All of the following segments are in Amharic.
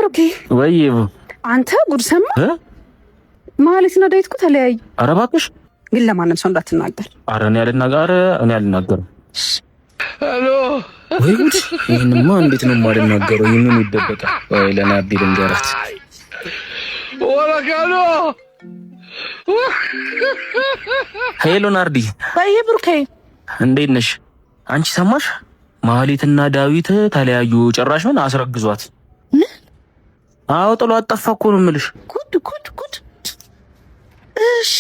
ብሩኬ ወይ አንተ ጉድ ሰማ ማለት ነው። ዳዊት እኮ ተለያዩ። ኧረ እባክሽ ግን ለማንም ሰው እንዳትናገር። ኧረ እኔ አልናገርም። ሄሎ ወይ ጉድ! ይሄንማ እንዴት ነው የማልናገረው? ይሄንን ይደበቃል ወይ? ለናዲ ልንገራት። ወራካሎ ሄሎ ናርዲ። ወይ ብሩኬ እንዴት ነሽ? አንቺ ሰማሽ? ማህሌትና ዳዊት ተለያዩ። ጭራሽ ምን አስረግዟት። አዎ ጥሏት ጠፋ እኮ ነው የምልሽ። ጉድ። እሺ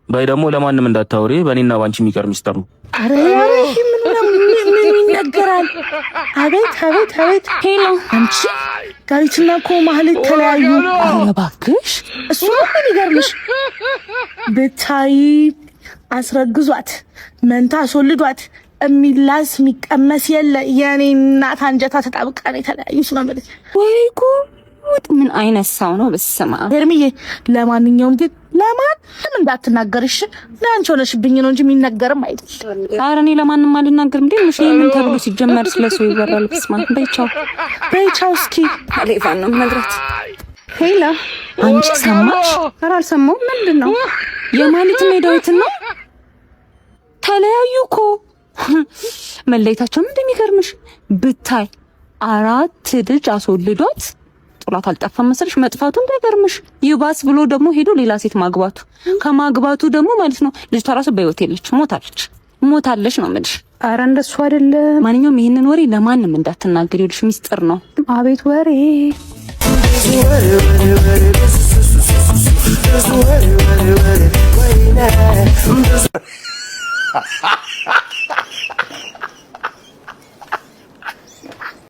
በይ ደግሞ ለማንም እንዳታወሪ፣ በእኔና ባንቺ የሚቀር ሚስጥር ነው። አረ ምን ይነገራል? አቤት። ሄሎ አንቺ ዳዊትና እኮ ማህሌት ተለያዩ። አረ እባክሽ እሱ ምን ይገርምሽ? ብታይ አስረግዟት፣ መንታ አስወልዷት፣ የሚላስ የሚቀመስ የለ። የኔ እናት አንጀታ ተጣብቃ ነው የተለያዩት ነው ማለት። ወይ ጉድ! ምን አይነት ሰው ነው? በስማ ሄርሚዬ፣ ለማንኛውም ግን ለማንም እንዳትናገርሽ። ለአንቺ ሆነሽብኝ ነው እንጂ የሚነገርም አይደል። ኧረ እኔ ለማንም አልናገርም። እንዴ ሙሽ ምን ተብሎ ሲጀመር ስለሰው ይወራል? በስማ በይቻው እስኪ አሌፋን ነው መድረት። ሄላ አንቺ ሰማሽ? ኧረ አልሰማሁም። ምንድን ነው? የማህሌትና የዳዊት ነው ተለያዩ እኮ። መለየታቸው እንደሚገርምሽ ብታይ 4 ልጅ አስወልዷት ጥላት አልጠፋም መሰለሽ። መጥፋቱ እንዳይገርምሽ ይባስ ብሎ ደግሞ ሄዶ ሌላ ሴት ማግባቱ፣ ከማግባቱ ደግሞ ማለት ነው ልጅቷ ራሱ በህይወት የለች፣ ሞታለች ነው የምልሽ። ኧረ እንደሱ አይደለም። ማንኛውም ይሄንን ወሬ ለማንም እንዳትናገሪ፣ ይልሽ ሚስጥር ነው። አቤት ወሬ